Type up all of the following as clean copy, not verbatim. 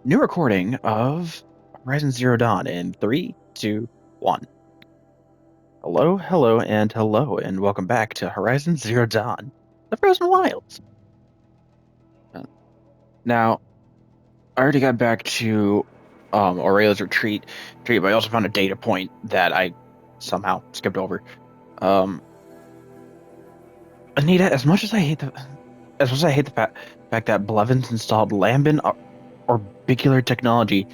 new recording of Horizon Zero Dawn in three, two, one. Hello, hello, and welcome back to Horizon Zero Dawn, the Frozen Wilds. Uh, Now, I already got back to Aurelia's retreat, but I also found a data point that I somehow skipped over. Um, Anita, as much as I hate the fact that Blevins installed Lambent orbicular technology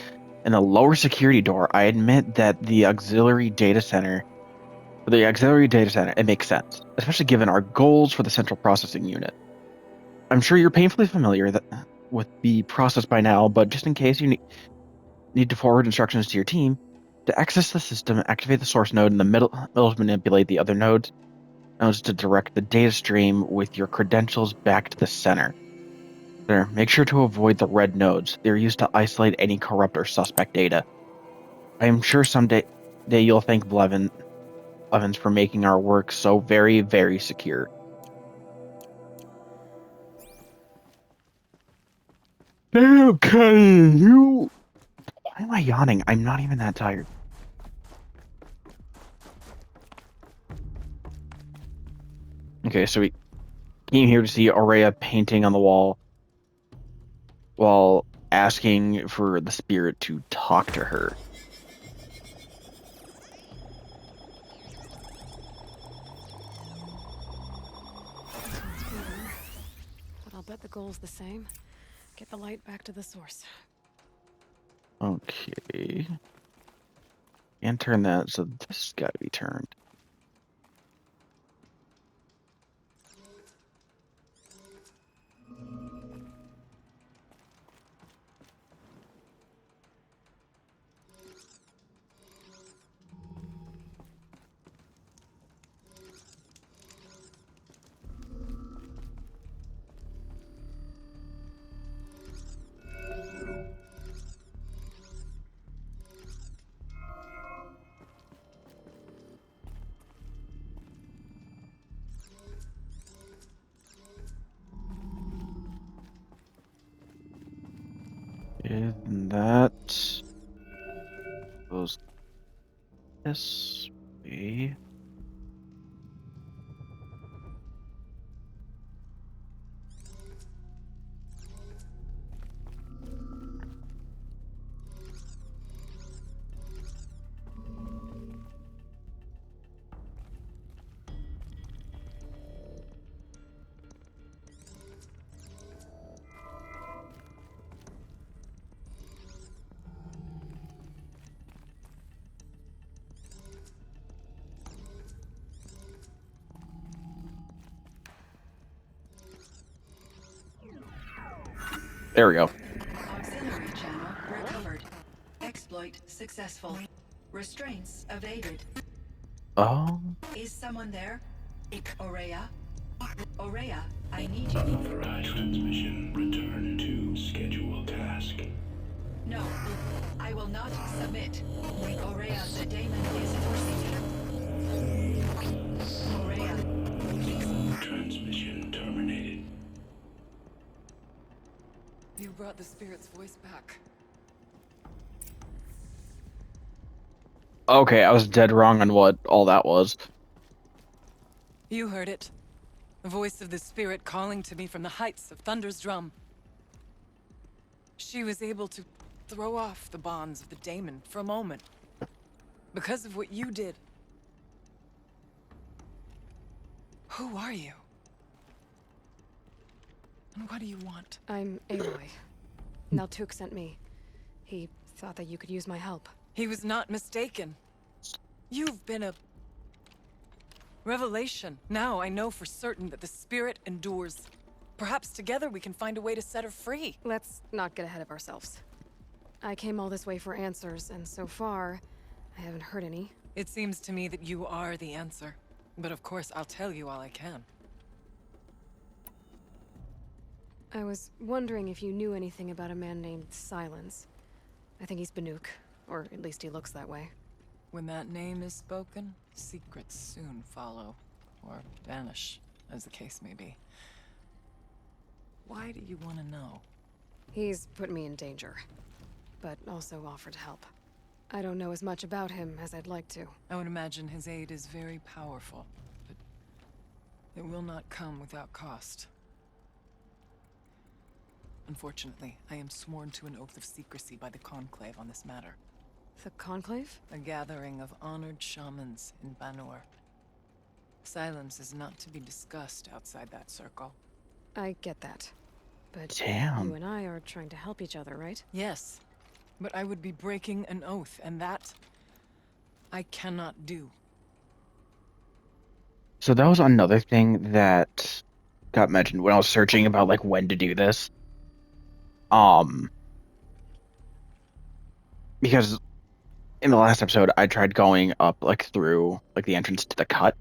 in the lower security door, I admit that the auxiliary data center, it makes sense, especially given our goals for the central processing unit. I'm sure you're painfully familiar with the process by now, but just in case you need to forward instructions to your team, to access the system, activate the source node in the middle to manipulate the other nodes to direct the data stream with your credentials back to the center. There, make sure to avoid the red nodes. They're used to isolate any corrupt or suspect data. I am sure someday you'll thank Blevins for making our work so very, very secure. Okay, you. Why am I yawning? I'm not even that tired. Okay, so we came here to see Aurea painting on the wall while asking for the spirit to talk to her. But I'll bet the goal's the same. Get the light back to the source. Okay. And turn that, so this has got to be turned. And that goes this way. There we go. Auxiliary channel recovered. Exploit successful. Restraints evaded. Oh, Is someone there? Aurea? Aurea, I need you. Authorized transmission. Return to scheduled task. No, I will not submit. Aurea, the daemon is forcing me. Aurea, Transmission terminated. You brought the spirit's voice back. okay. I was dead wrong on what all that was. You heard it. The voice of the spirit calling to me from the heights of Thunder's drum. She was able to throw off the bonds of the daemon for a moment. Because of what you did. Who are you? And what do you want? I'm Aloy. Naltuk sent me. He thought that you could use my help. He was not mistaken. You've been a revelation. Now I know for certain that the spirit endures. Perhaps together we can find a way to set her free. Let's not get ahead of ourselves. I came all this way for answers, and so far, I haven't heard any. It seems to me that you are the answer. But of course, I'll tell you all I can. I was wondering if you knew anything about a man named Silence. I think he's Banuk, or at least he looks that way. When that name is spoken, secrets soon follow. Or vanish, as the case may be. Why do you want to know? He's put me in danger. but also offered help. I don't know as much about him as I'd like to. I would imagine his aid is very powerful, but it will not come without cost. Unfortunately, I am sworn to an oath of secrecy by the Conclave on this matter. The Conclave? A gathering of honored shamans in Banur. Silence is not to be discussed outside that circle. I get that. But Damn. you and I are trying to help each other, right? Yes, but I would be breaking an oath, and that I cannot do. So that was another thing that got mentioned when I was searching about like when to do this. Because in the last episode I tried going up like through like the entrance to the cut,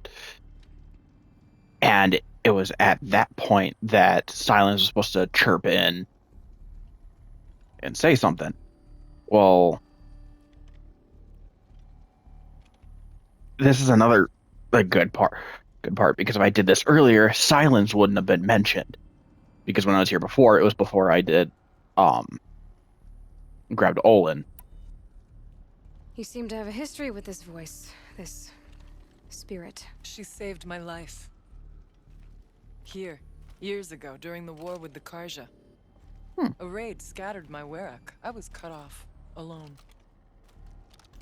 and it was at that point that Silence was supposed to chirp in and say something. Well, this is another like good part because if I did this earlier, Silence wouldn't have been mentioned. Because when I was here before, it was before I did grabbed Olin. You seem to have a history with this voice, this spirit. She saved my life. Here, years ago, during the war with the Karja. A raid scattered my werak. I was cut off, alone.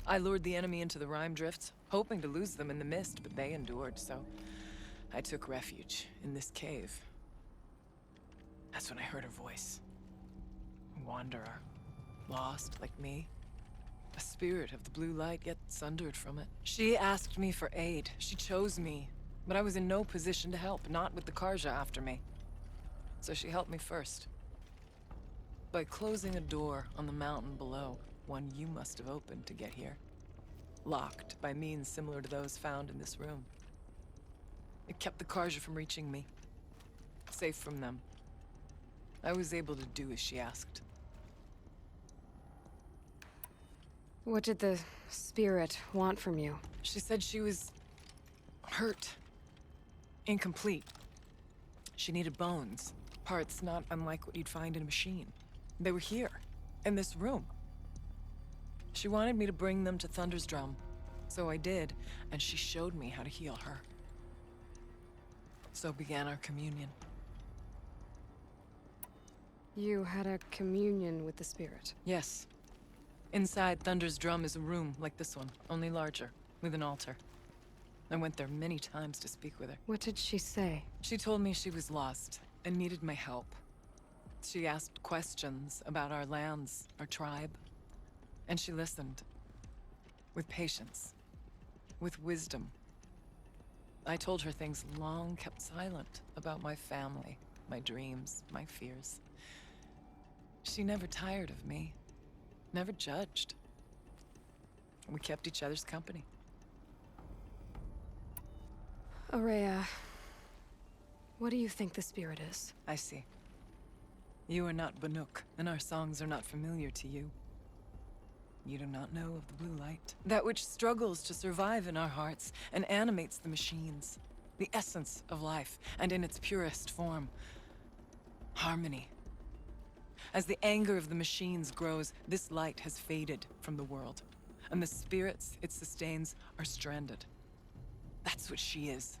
I lured the enemy into the Rime Drifts, hoping to lose them in the mist, but they endured, so I took refuge in this cave. That's when I heard her voice. A wanderer, lost like me. A spirit of the blue light, yet sundered from it. She asked me for aid. She chose me, but I was in no position to help, not with the Karja after me. So she helped me first. By closing a door on the mountain below, one you must have opened to get here. Locked by means similar to those found in this room. It kept the Karja from reaching me. Safe from them. I was able to do as she asked. What did the spirit want from you? She said she was hurt. Incomplete. She needed bones. Parts not unlike what you'd find in a machine. They were here, in this room. She wanted me to bring them to Thunder's Drum. So I did, and she showed me how to heal her. So began our communion. You had a communion with the spirit. Yes. Inside Thunder's Drum is a room like this one, only larger, with an altar. I went there many times to speak with her. What did she say? She told me she was lost and needed my help. She asked questions about our lands, our tribe, and she listened. With patience. With wisdom. I told her things long kept silent about my family, my dreams, my fears. She never tired of me. Never judged. We kept each other's company. Aurea, what do you think the spirit is? I see. You are not Banuk, and our songs are not familiar to you. You do not know of the blue light. That which struggles to survive in our hearts and animates the machines. The essence of life, and in its purest form. Harmony. As the anger of the machines grows, this light has faded from the world. And the spirits it sustains are stranded. That's what she is.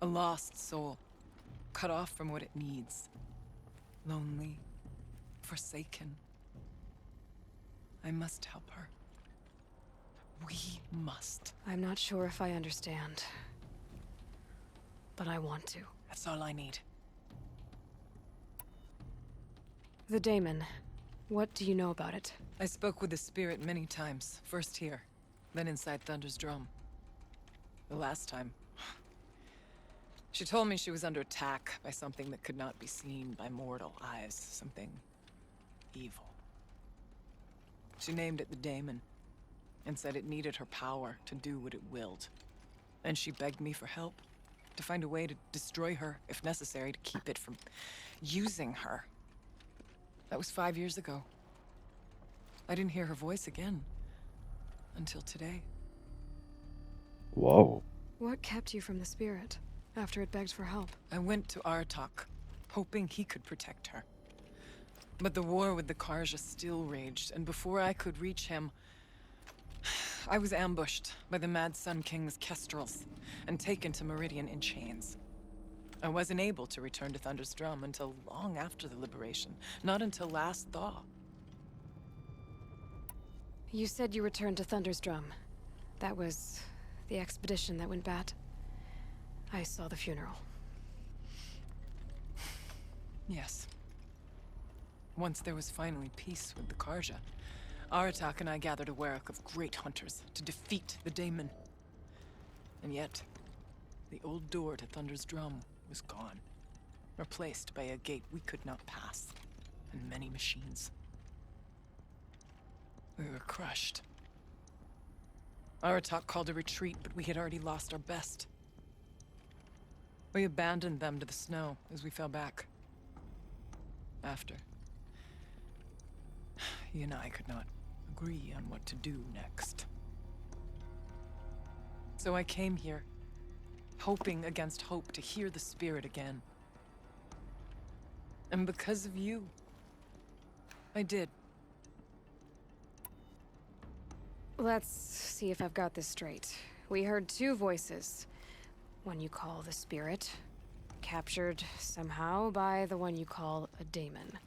A lost soul, cut off from what it needs. Lonely, forsaken. I must help her. We must. I'm not sure if I understand. But I want to. That's all I need. The daemon. What do you know about it? I spoke with the spirit many times. First here, then inside Thunder's Drum. The last time, she told me she was under attack by something that could not be seen by mortal eyes. Something evil. She named it the daemon, and said it needed her power to do what it willed. And she begged me for help, to find a way to destroy her, if necessary, to keep it from using her. That was 5 years ago. I didn't hear her voice again, until today. Whoa. What kept you from the spirit, after it begged for help? I went to Artok, hoping he could protect her. But the war with the Karja still raged, and before I could reach him, I was ambushed by the Mad Sun King's kestrels and taken to Meridian in chains. I wasn't able to return to Thunder's Drum until long after the liberation, not until last thaw. You said you returned to Thunder's Drum. That was the expedition that went bad. I saw the funeral. Yes. Once there was finally peace with the Karja, Aratak and I gathered a werak of great hunters to defeat the daemon. And yet, the old door to Thunder's Drum was gone, replaced by a gate we could not pass, and many machines. We were crushed. Aratak called a retreat, but we had already lost our best. We abandoned them to the snow as we fell back. After, he and I could not agree on what to do next. So I came here, hoping against hope to hear the spirit again. And because of you, I did. Let's see if I've got this straight. We heard two voices. One you call the spirit, captured somehow by the one you call a daemon.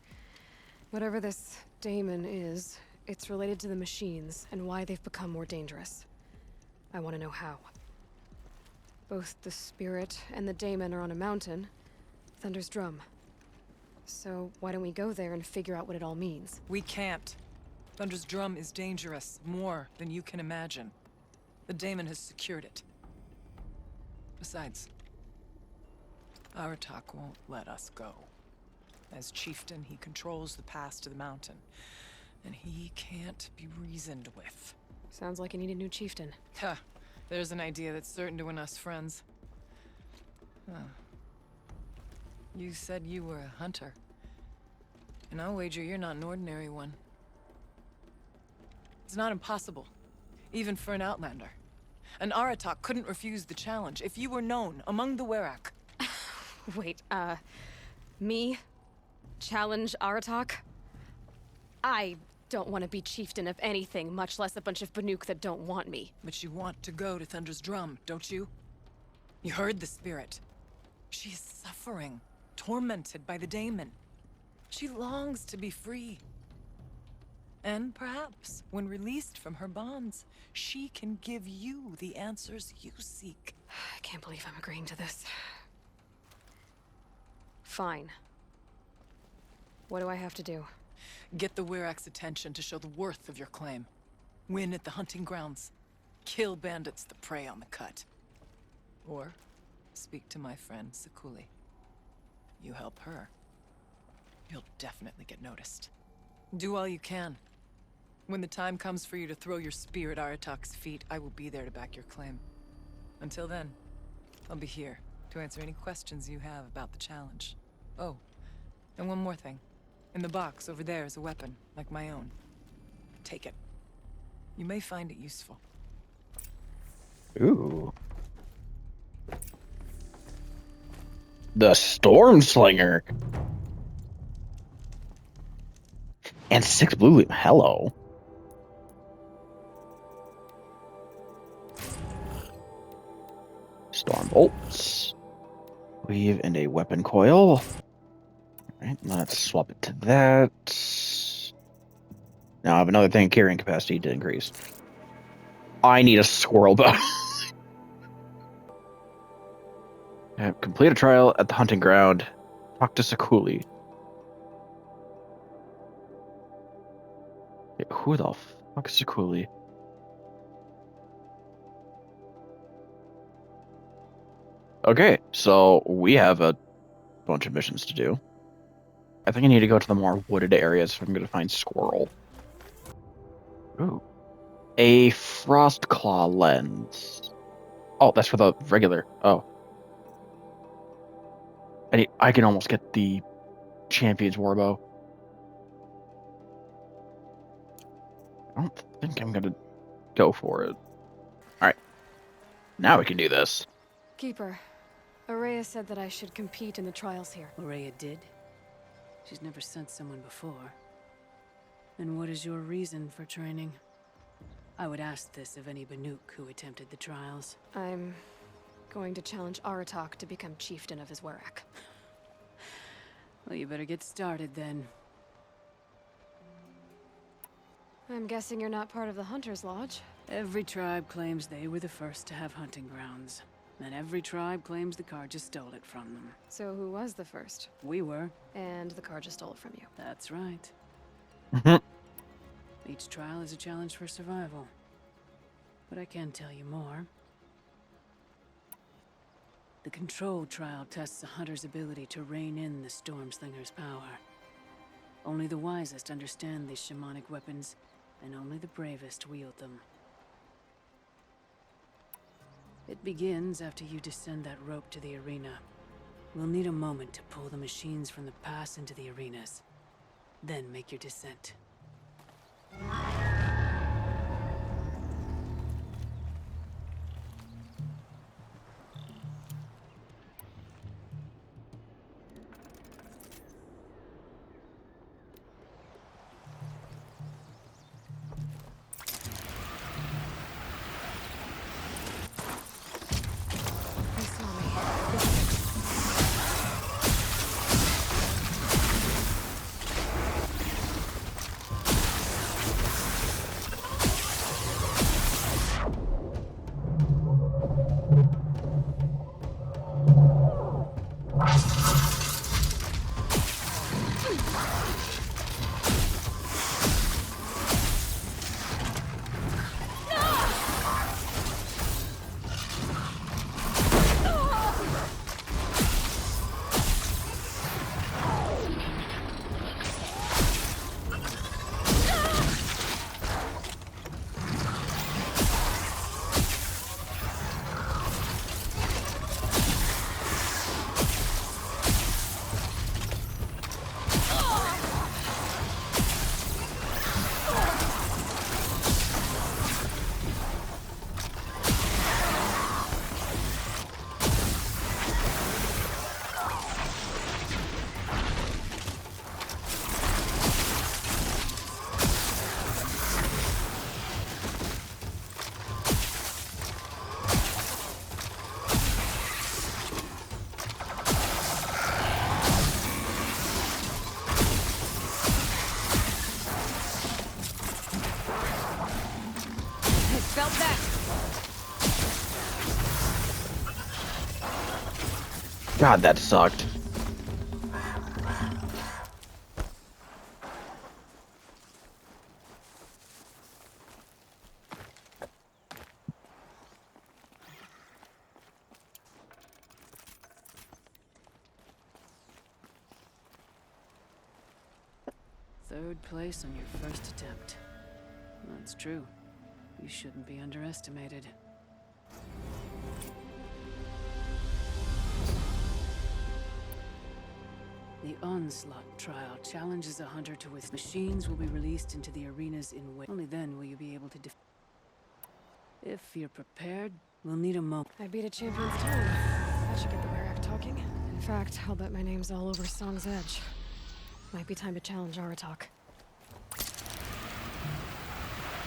Whatever this daemon is, it's related to the machines and why they've become more dangerous. I want to know how. Both the spirit and the daemon are on a mountain, Thunder's Drum. So why don't we go there and figure out what it all means? We can't. Thunder's Drum is dangerous, more than you can imagine. The daemon has secured it. Besides, Aratak won't let us go. As chieftain, he controls the pass to the mountain, and he can't be reasoned with. Sounds like you need a new chieftain. Ha! There's an idea that's certain to win us friends. Huh. You said you were a hunter. And I'll wager you're not an ordinary one. It's not impossible, even for an outlander. And Aratak couldn't refuse the challenge if you were known among the werak. Wait, me? Challenge Aratak? I don't want to be chieftain of anything, much less a bunch of Banuk that don't want me. But you want to go to Thunder's Drum, don't you? You heard the spirit. She is suffering, tormented by the daemon. She longs to be free. And perhaps, when released from her bonds, she can give you the answers you seek. I can't believe I'm agreeing to this. Fine. What do I have to do? Get the Weraks' attention to show the worth of your claim. Win at the hunting grounds. Kill bandits that prey on the cut. Or speak to my friend Sakuli. You help her, you'll definitely get noticed. Do all you can. When the time comes for you to throw your spear at Aratak's feet, I will be there to back your claim. Until then, I'll be here to answer any questions you have about the challenge. Oh, and one more thing. In the box over there is a weapon, like my own. Take it. You may find it useful. Ooh. The Storm Slinger. And 6 blue. Hello. Storm bolts. Weave and a weapon coil. Alright, let's swap it to that. Now I have another thing, carrying capacity to increase. I need a squirrel bow. Complete a trial at the hunting ground. Talk to Sakuli. Who the fuck is Sakuli? Okay, so we have a bunch of missions to do. I think I need to go to the more wooded areas if I'm going to find squirrel. Ooh. A frost claw lens. Oh, that's for the regular. Oh. I can almost get the champion's warbow. I don't think I'm going to go for it. Alright. Now we can do this. Keeper, Aurea said that I should compete in the trials here. Aurea did? She's never sent someone before. And what is your reason for training? I would ask this of any Banuk who attempted the trials. I'm going to challenge Aratak to become chieftain of his Werak. Well, you better get started then. I'm guessing you're not part of the Hunter's Lodge. Every tribe claims they were the first to have hunting grounds. And every tribe claims the Karja stole it from them. So who was the first? We were. And the Karja stole it from you. That's right. Mhm. Each trial is a challenge for survival. But I can tell you more. The Control trial tests a hunter's ability to rein in the Stormslinger's power. Only the wisest understand these shamanic weapons, and only the bravest wield them. It begins after you descend that rope to the arena. We'll need a moment to pull the machines from the pass into the arenas. Then make your descent. He saw me. Felt that. God, that sucked. Third place on your first attempt. That's true. You shouldn't be underestimated. The Onslaught trial challenges a hunter to with machines will be released into the arenas in way. Only then will you be able to If you're prepared, we'll need a moment. I beat a champion's time. That should get the Werak talking. In fact, I'll bet my name's all over Song's Edge. Might be time to challenge Aratak.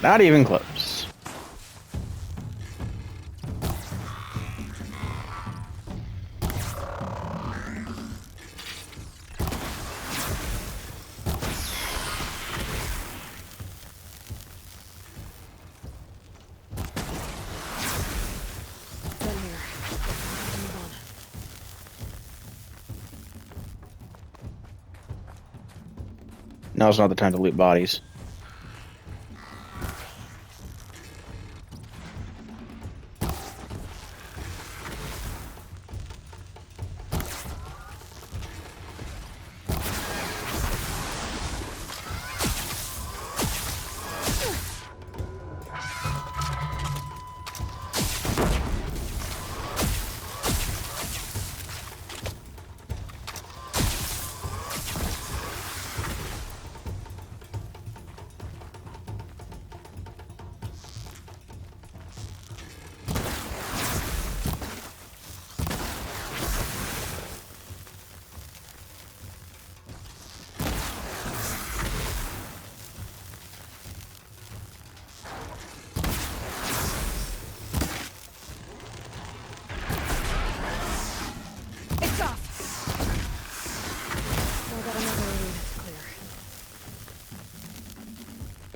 Not even close. Done here. Move on. Now's not the time to loot bodies.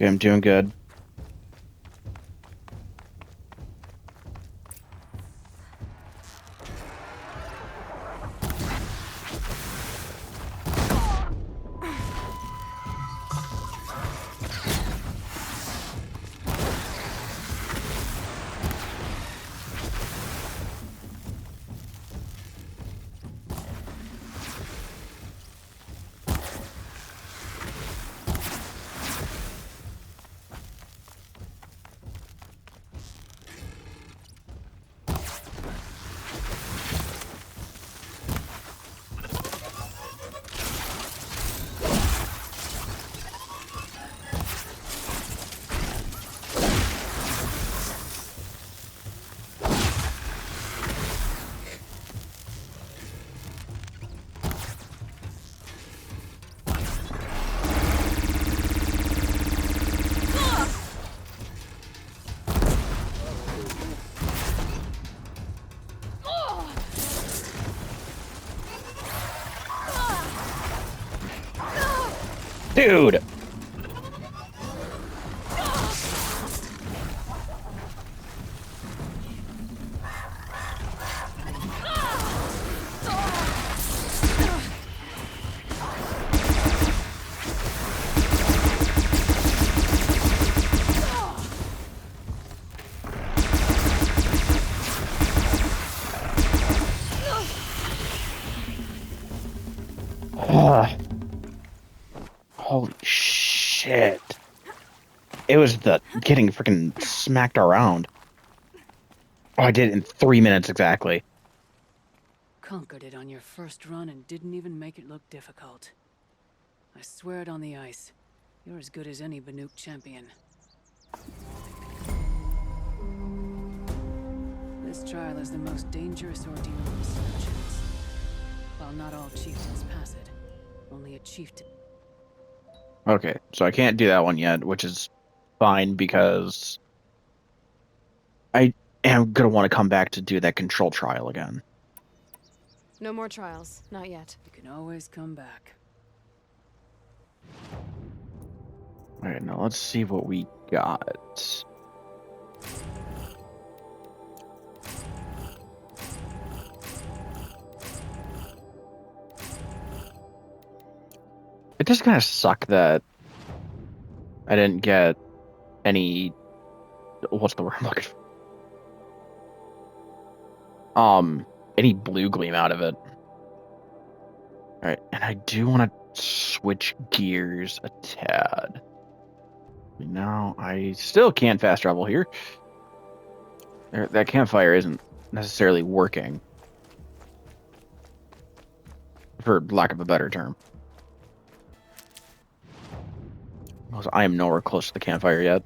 Okay, I'm doing good. Dude! Ah, holy shit. It was the getting freaking smacked around. Oh, I did it in 3 minutes exactly. Conquered it on your first run and didn't even make it look difficult. I swear it on the ice. You're as good as any Banuk champion. This trial is the most dangerous ordeal of the Searchers. While not all chieftains pass it, only a chieftain. Okay, so I can't do that one yet, which is fine because I am gonna want to come back to do that control trial again. No more trials. Not yet. You can always come back. Alright, now let's see what we got. It just kind of sucked that I didn't get any. What's the word I'm looking for? Any blue gleam out of it. Alright, and I do want to switch gears a tad. Now I still can't fast travel here. That campfire isn't necessarily working, for lack of a better term. Because I am nowhere close to the campfire yet.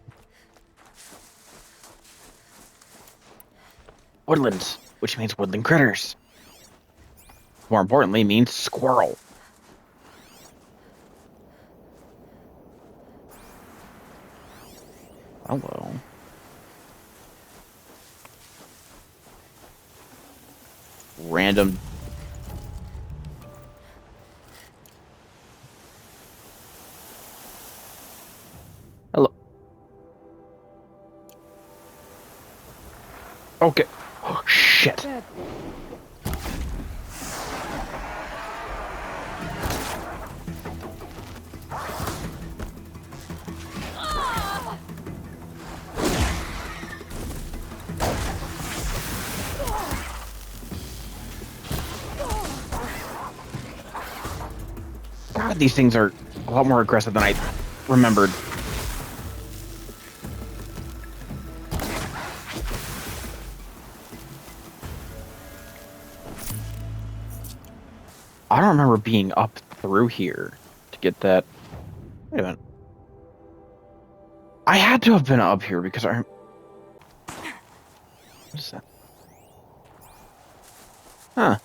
Woodlands, which means woodland critters. More importantly, means squirrel. Hello. Random. Hello. Okay. Oh, shit. Dead. God, these things are a lot more aggressive than I remembered. I don't remember being up through here to get that. Wait a minute. I had to have been up here because I. What is that? Huh.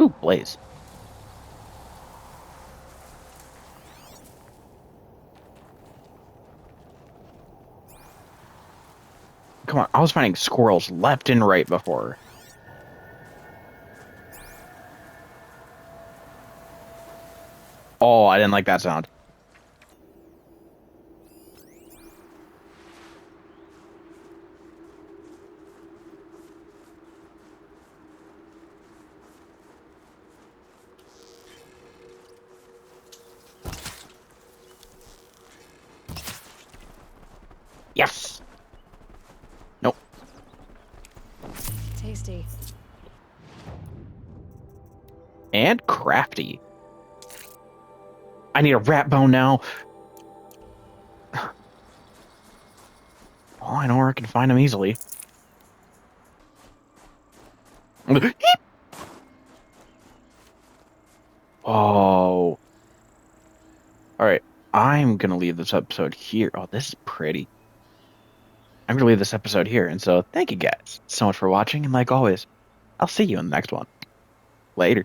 Ooh, blaze. Come on, I was finding squirrels left and right before. Oh, I didn't like that sound. Yes. Nope. Tasty. And crafty. I need a rat bone now. Oh, I know where I can find them easily. Oh. Alright. I'm gonna leave this episode here. Oh, this is pretty. I'm gonna leave this episode here, and so thank you guys so much for watching, and like always, I'll see you in the next one. Later.